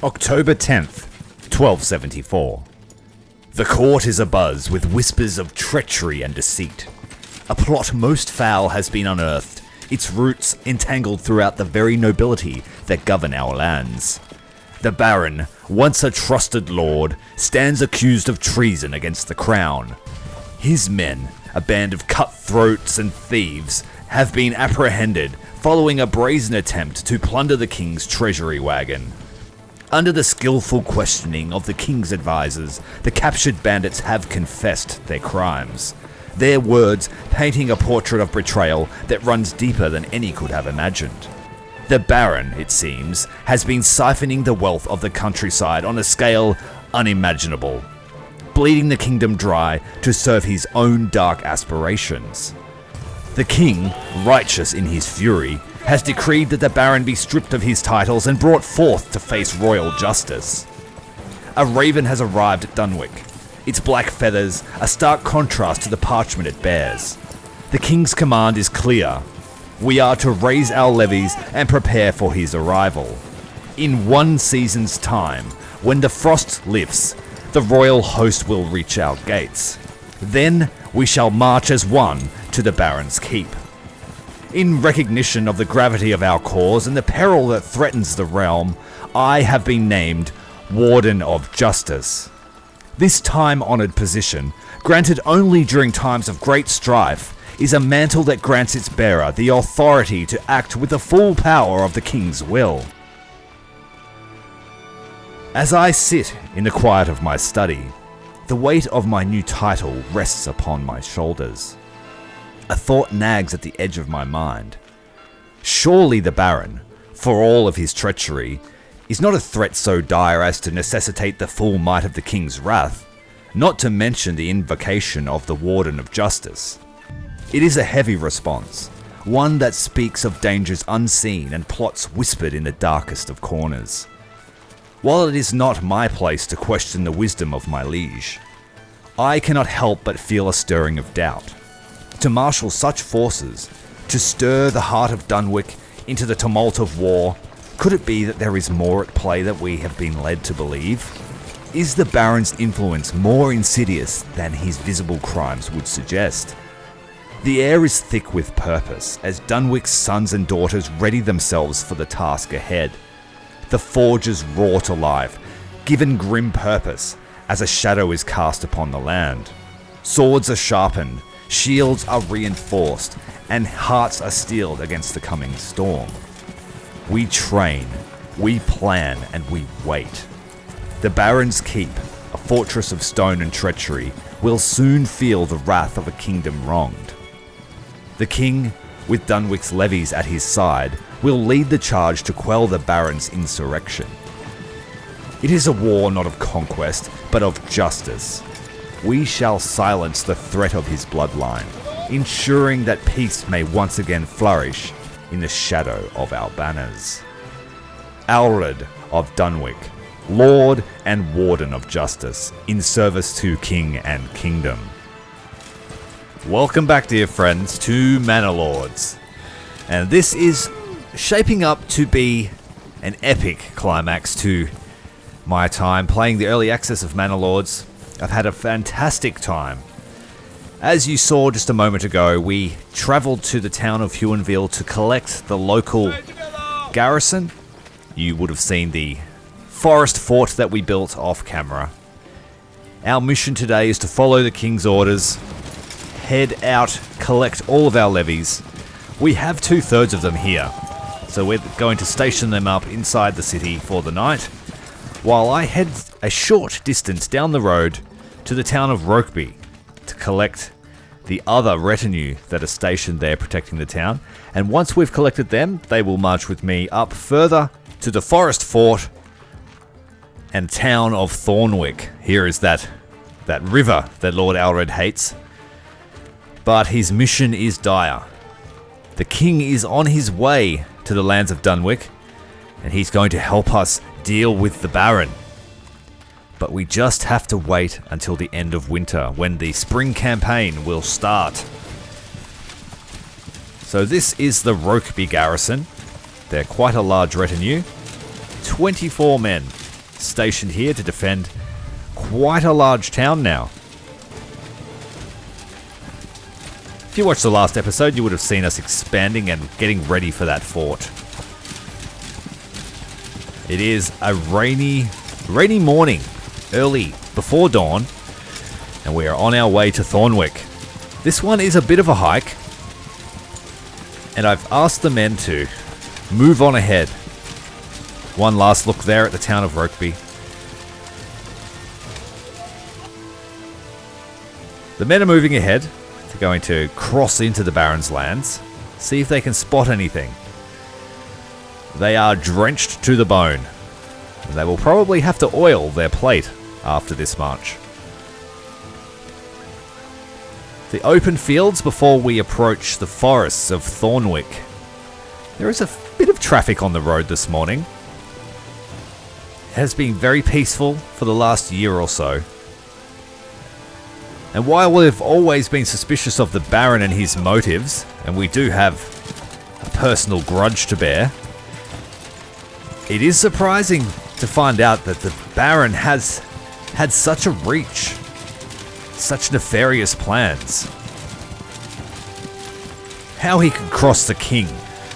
October 10th, 1274. The court is abuzz with whispers of treachery and deceit. A plot most foul has been unearthed, its roots entangled throughout the very nobility that govern our lands. The Baron, once a trusted lord, stands accused of treason against the crown. His men, a band of cutthroats and thieves, have been apprehended following a brazen attempt to plunder the king's treasury wagon. Under the skillful questioning of the king's advisors, the captured bandits have confessed their crimes, their words painting a portrait of betrayal that runs deeper than any could have imagined. The Baron, it seems, has been siphoning the wealth of the countryside on a scale unimaginable, bleeding the kingdom dry to serve his own dark aspirations. The king, righteous in his fury, has decreed that the Baron be stripped of his titles and brought forth to face royal justice. A raven has arrived at Dunwick, its black feathers a stark contrast to the parchment it bears. The king's command is clear. We are to raise our levies and prepare for his arrival. In one season's time, when the frost lifts, the royal host will reach our gates. Then we shall march as one to the Baron's keep. In recognition of the gravity of our cause and the peril that threatens the realm, I have been named Warden of Justice. This time-honoured position, granted only during times of great strife, is a mantle that grants its bearer the authority to act with the full power of the king's will. As I sit in the quiet of my study, the weight of my new title rests upon my shoulders. A thought nags at the edge of my mind. Surely the Baron, for all of his treachery, is not a threat so dire as to necessitate the full might of the king's wrath, not to mention the invocation of the Warden of Justice. It is a heavy response, one that speaks of dangers unseen and plots whispered in the darkest of corners. While it is not my place to question the wisdom of my liege, I cannot help but feel a stirring of doubt. To marshal such forces, to stir the heart of Dunwick into the tumult of war, could it be that there is more at play than we have been led to believe? Is the Baron's influence more insidious than his visible crimes would suggest? The air is thick with purpose as Dunwick's sons and daughters ready themselves for the task ahead. The forges roar to life, given grim purpose as a shadow is cast upon the land. Swords are sharpened, shields are reinforced, and hearts are steeled against the coming storm. We train, we plan, and we wait. The Baron's Keep, a fortress of stone and treachery, will soon feel the wrath of a kingdom wronged. The king, with Dunwick's levies at his side, will lead the charge to quell the Baron's insurrection. It is a war not of conquest, but of justice. We shall silence the threat of his bloodline, ensuring that peace may once again flourish in the shadow of our banners. Alred of Dunwick, Lord and Warden of Justice, in service to King and Kingdom. Welcome back, dear friends, to Manor Lords. And this is shaping up to be an epic climax to my time playing the early access of Manor Lords. I've had a fantastic time. As you saw just a moment ago, we travelled to the town of Huonville to collect the local garrison. You would have seen the forest fort that we built off camera. Our mission today is to follow the king's orders, head out, collect all of our levies. We have 2/3 of them here, so we're going to station them up inside the city for the night, while I head a short distance down the road to the town of Rokeby to collect the other retinue that are stationed there protecting the town. And once we've collected them, they will march with me up further to the forest fort and town of Thornwick. Here is that river that Lord Alred hates. But his mission is dire. The king is on his way to the lands of Dunwick, and he's going to help us deal with the Baron. But we just have to wait until the end of winter, when the spring campaign will start. So this is the Rokeby garrison. They're quite a large retinue. 24 men stationed here to defend quite a large town now. If you watched the last episode, you would have seen us expanding and getting ready for that fort. It is a rainy morning, early before dawn, and we are on our way to Thornwick. This one is a bit of a hike, and I've asked the men to move on ahead. One last look there at the town of Rokeby. The men are moving ahead. They're going to cross into the Baron's lands, see if they can spot anything. They are drenched to the bone. They will probably have to oil their plate after this march. The open fields before we approach the forests of Thornwick. There is a bit of traffic on the road this morning. It has been very peaceful for the last year or so. And while we've always been suspicious of the Baron and his motives, and we do have a personal grudge to bear, it is surprising to find out that the Baron has had such a reach, such nefarious plans. How he could cross the king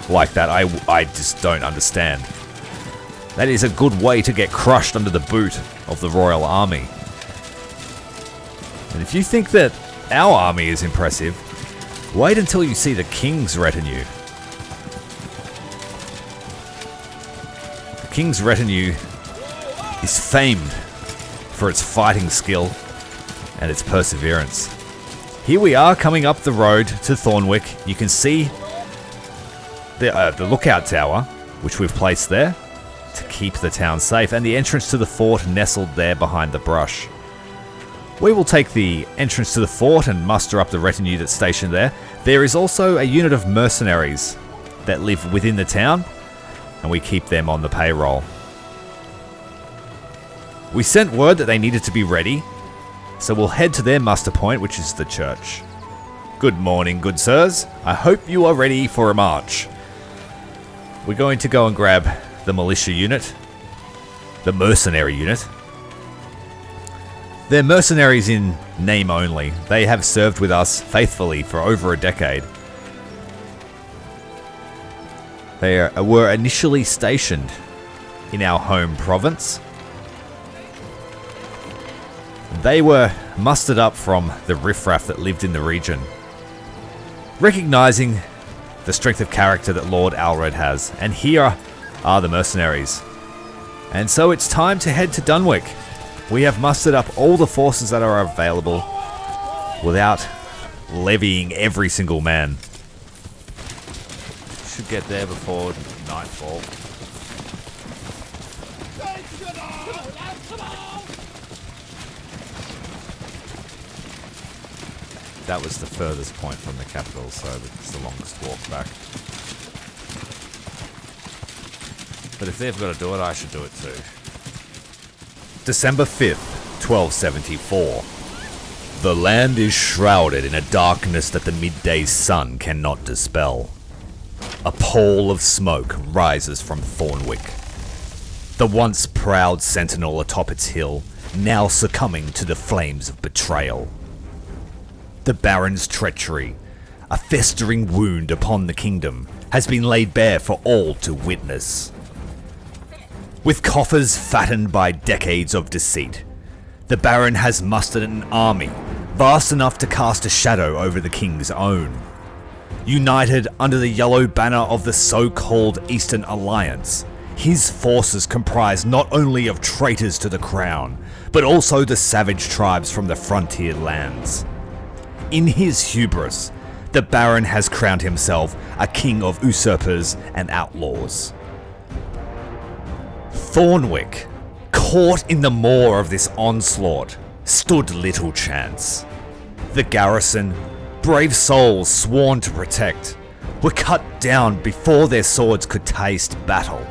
like that, I just don't understand. That is a good way to get crushed under the boot of the royal army. And if you think that our army is impressive, wait until you see the king's retinue. The king's retinue is famed for its fighting skill and its perseverance. Here we are coming up the road to Thornwick. You can see the lookout tower, which we've placed there to keep the town safe, and the entrance to the fort nestled there behind the brush. We will take the entrance to the fort and muster up the retinue that's stationed there. There is also a unit of mercenaries that live within the town, and we keep them on the payroll. We sent word that they needed to be ready, so we'll head to their muster point, which is the church. Good morning, good sirs. I hope you are ready for a march. We're going to go and grab the militia unit, the mercenary unit. They're mercenaries in name only. They have served with us faithfully for over a decade. They were initially stationed in our home province. They were mustered up from the riffraff that lived in the region, recognizing the strength of character that Lord Alred has. And here are the mercenaries. And so it's time to head to Dunwick. We have mustered up all the forces that are available without levying every single man. Should get there before nightfall. That was the furthest point from the capital, so it's the longest walk back. But if they've got to do it, I should do it too. December 5th, 1274. The land is shrouded in a darkness that the midday sun cannot dispel. A pall of smoke rises from Thornwick. The once proud sentinel atop its hill, now succumbing to the flames of betrayal. The Baron's treachery, a festering wound upon the kingdom, has been laid bare for all to witness. With coffers fattened by decades of deceit, the Baron has mustered an army vast enough to cast a shadow over the king's own. United under the yellow banner of the so-called Eastern Alliance, his forces comprise not only of traitors to the crown, but also the savage tribes from the frontier lands. In his hubris, the Baron has crowned himself a king of usurpers and outlaws. Thornwick, caught in the maw of this onslaught, stood little chance. The garrison, brave souls sworn to protect, were cut down before their swords could taste battle.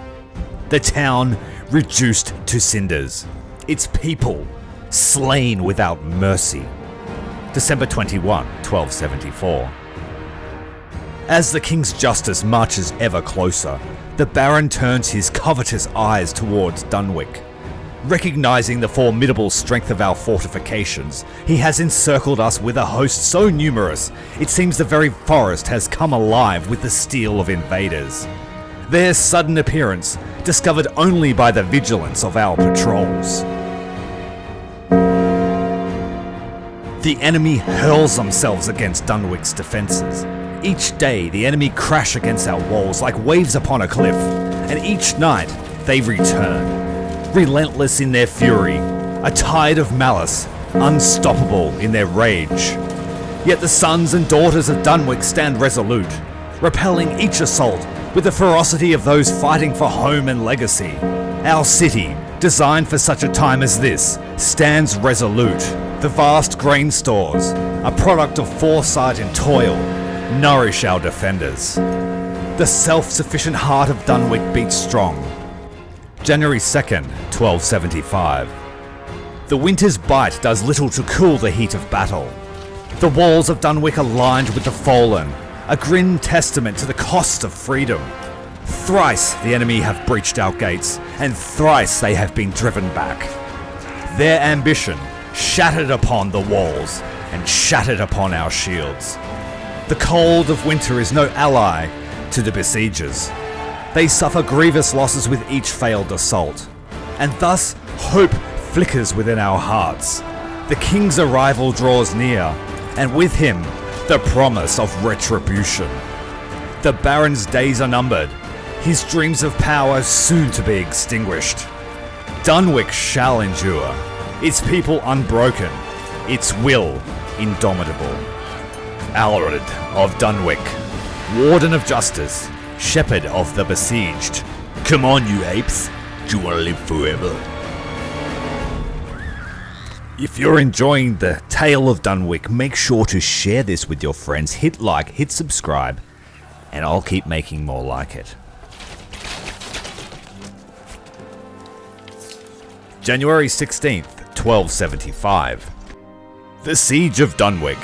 The town reduced to cinders, its people slain without mercy. December 21, 1274. As the king's justice marches ever closer, the Baron turns his covetous eyes towards Dunwick. Recognizing the formidable strength of our fortifications, he has encircled us with a host so numerous, it seems the very forest has come alive with the steel of invaders. Their sudden appearance, discovered only by the vigilance of our patrols. The enemy hurls themselves against Dunwick's defences. Each day the enemy crash against our walls like waves upon a cliff, and each night they return. Relentless in their fury, a tide of malice, unstoppable in their rage. Yet the sons and daughters of Dunwick stand resolute, repelling each assault with the ferocity of those fighting for home and legacy. Our city, designed for such a time as this, stands resolute. The vast grain stores, a product of foresight and toil, nourish our defenders. The self-sufficient heart of Dunwick beats strong. January 2nd, 1275. The winter's bite does little to cool the heat of battle. The walls of Dunwick are lined with the fallen, a grim testament to the cost of freedom. Thrice the enemy have breached our gates, and thrice they have been driven back. Their ambition shattered upon the walls, and shattered upon our shields. The cold of winter is no ally to the besiegers. They suffer grievous losses with each failed assault, and thus hope flickers within our hearts. The king's arrival draws near, and with him, the promise of retribution. The Baron's days are numbered, his dreams of power soon to be extinguished. Dunwick shall endure, its people unbroken, its will indomitable. Alred of Dunwick, Warden of Justice, Shepherd of the Besieged. Come on, you apes. Do you want to live forever? If you're enjoying the tale of Dunwick, make sure to share this with your friends. Hit like, hit subscribe, and I'll keep making more like it. January 16th, 1275. The Siege of Dunwick,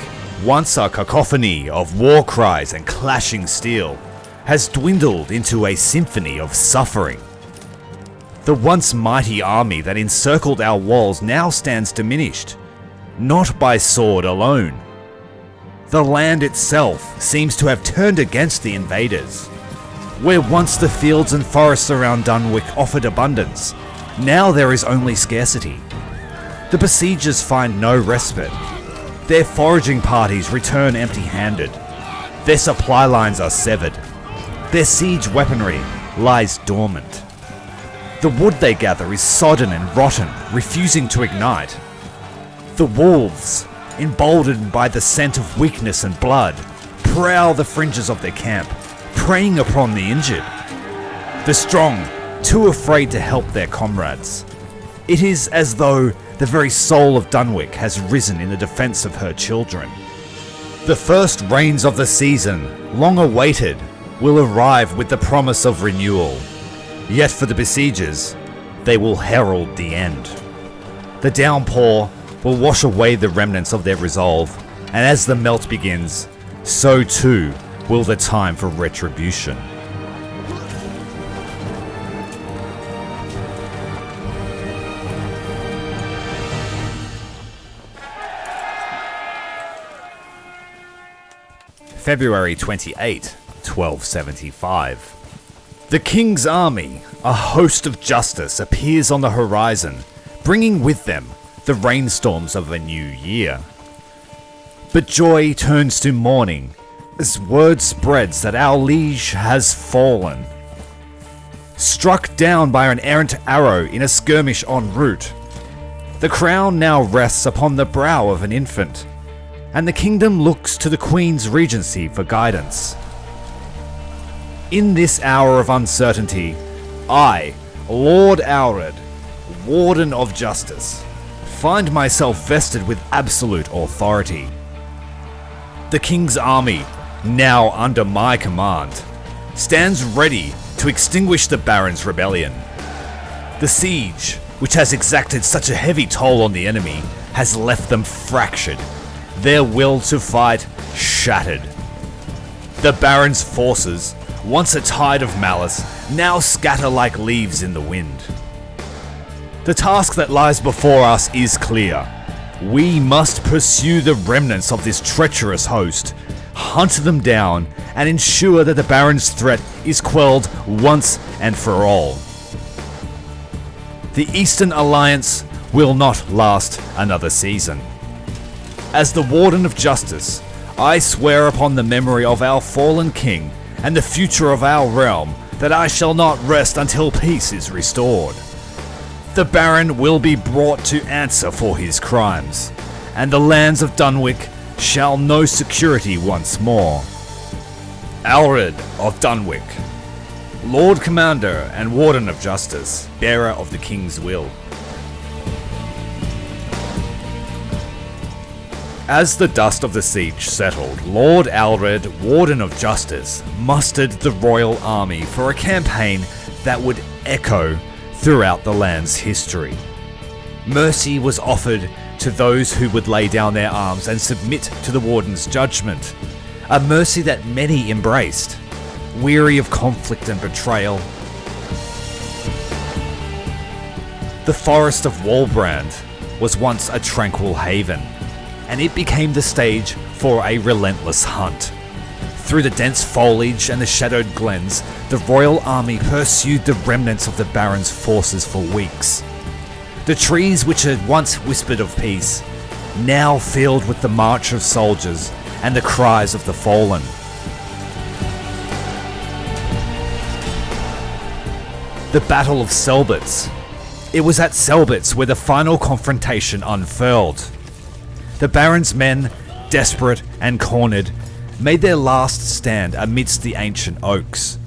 once a cacophony of war cries and clashing steel, has dwindled into a symphony of suffering. The once mighty army that encircled our walls now stands diminished, not by sword alone. The land itself seems to have turned against the invaders. Where once the fields and forests around Dunwick offered abundance, now there is only scarcity. The besiegers find no respite. Their foraging parties return empty-handed. Their supply lines are severed. Their siege weaponry lies dormant. The wood they gather is sodden and rotten, refusing to ignite. The wolves, emboldened by the scent of weakness and blood, prowl the fringes of their camp, preying upon the injured. The strong, too afraid to help their comrades. It is as though the very soul of Dunwick has risen in the defense of her children. The first rains of the season, long awaited, will arrive with the promise of renewal. Yet for the besiegers, they will herald the end. The downpour will wash away the remnants of their resolve, and as the melt begins, so too will the time for retribution. February 28, 1275. The King's army, a host of justice, appears on the horizon, bringing with them the rainstorms of a new year. But joy turns to mourning as word spreads that our liege has fallen. Struck down by an errant arrow in a skirmish en route, the crown now rests upon the brow of an infant, and the kingdom looks to the Queen's regency for guidance. In this hour of uncertainty, I, Lord Alred, Warden of Justice, find myself vested with absolute authority. The King's army, now under my command, stands ready to extinguish the Baron's rebellion. The siege, which has exacted such a heavy toll on the enemy, has left them fractured, their will to fight shattered. The Baron's forces, once a tide of malice, now scatter like leaves in the wind. The task that lies before us is clear. We must pursue the remnants of this treacherous host, hunt them down, and ensure that the Baron's threat is quelled once and for all. The Eastern Alliance will not last another season. As the Warden of Justice, I swear upon the memory of our fallen king and the future of our realm that I shall not rest until peace is restored. The Baron will be brought to answer for his crimes, and the lands of Dunwick shall know security once more. Alred of Dunwick, Lord Commander and Warden of Justice, bearer of the King's will. As the dust of the siege settled, Lord Alred, Warden of Justice, mustered the royal army for a campaign that would echo throughout the land's history. Mercy was offered to those who would lay down their arms and submit to the Warden's judgment, a mercy that many embraced, weary of conflict and betrayal. The forest of Walbrand was once a tranquil haven, and it became the stage for a relentless hunt. Through the dense foliage and the shadowed glens, the royal army pursued the remnants of the Baron's forces for weeks. The trees which had once whispered of peace, now filled with the march of soldiers and the cries of the fallen. The Battle of Selbitz. It was at Selbitz where the final confrontation unfurled. The Baron's men, desperate and cornered, made their last stand amidst the ancient oaks.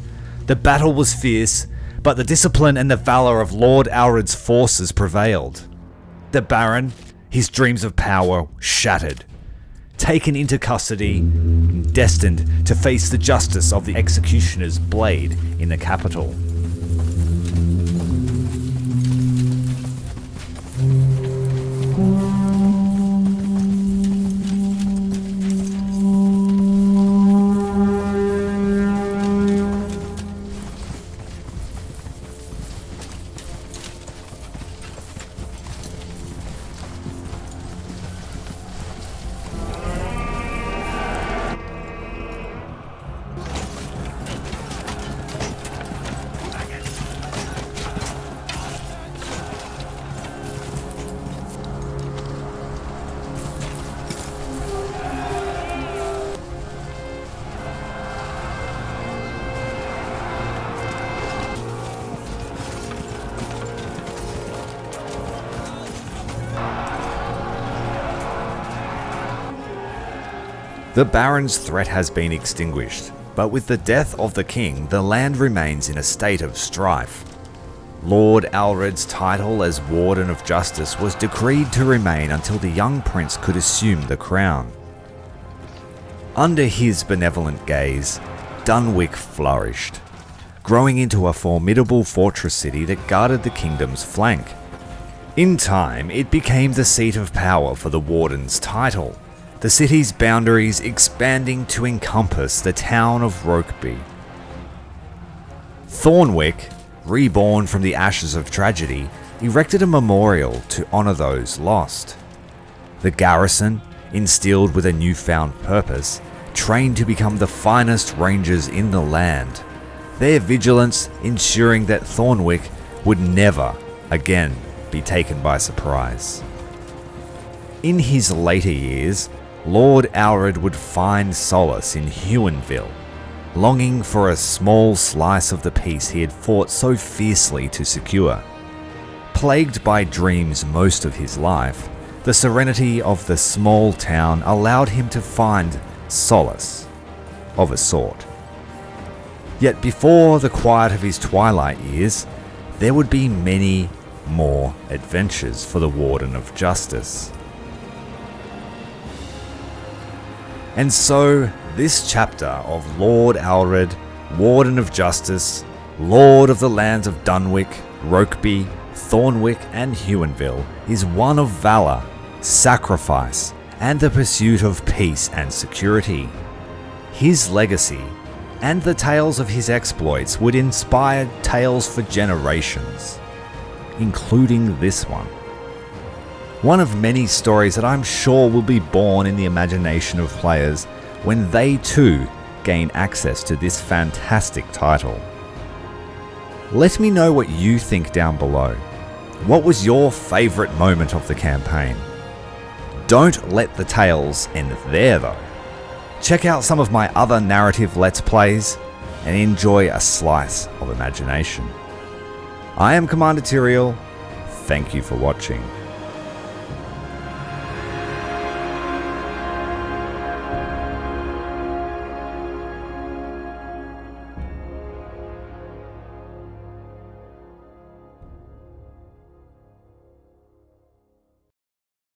The battle was fierce, but the discipline and the valour of Lord Alred's forces prevailed. The Baron, his dreams of power shattered, taken into custody, destined to face the justice of the executioner's blade in the capital. The Baron's threat has been extinguished, but with the death of the king, the land remains in a state of strife. Lord Alred's title as Warden of Justice was decreed to remain until the young prince could assume the crown. Under his benevolent gaze, Dunwick flourished, growing into a formidable fortress city that guarded the kingdom's flank. In time, it became the seat of power for the Warden's title, the city's boundaries expanding to encompass the town of Rokeby. Thornwick, reborn from the ashes of tragedy, erected a memorial to honour those lost. The garrison, instilled with a newfound purpose, trained to become the finest rangers in the land, their vigilance ensuring that Thornwick would never again be taken by surprise. In his later years, Lord Alred would find solace in Huonville, longing for a small slice of the peace he had fought so fiercely to secure. Plagued by dreams most of his life, the serenity of the small town allowed him to find solace, of a sort. Yet before the quiet of his twilight years, there would be many more adventures for the Warden of Justice. And so, this chapter of Lord Alred, Warden of Justice, Lord of the lands of Dunwick, Rokeby, Thornwick and Huonville is one of valour, sacrifice, and the pursuit of peace and security. His legacy, and the tales of his exploits would inspire tales for generations. including this one. One of many stories that I'm sure will be born in the imagination of players when they too gain access to this fantastic title. Let me know what you think down below. What was your favourite moment of the campaign? Don't let the tales end there though. Check out some of my other narrative Let's Plays and enjoy a slice of imagination. I am Commander Tyrael. Thank you for watching.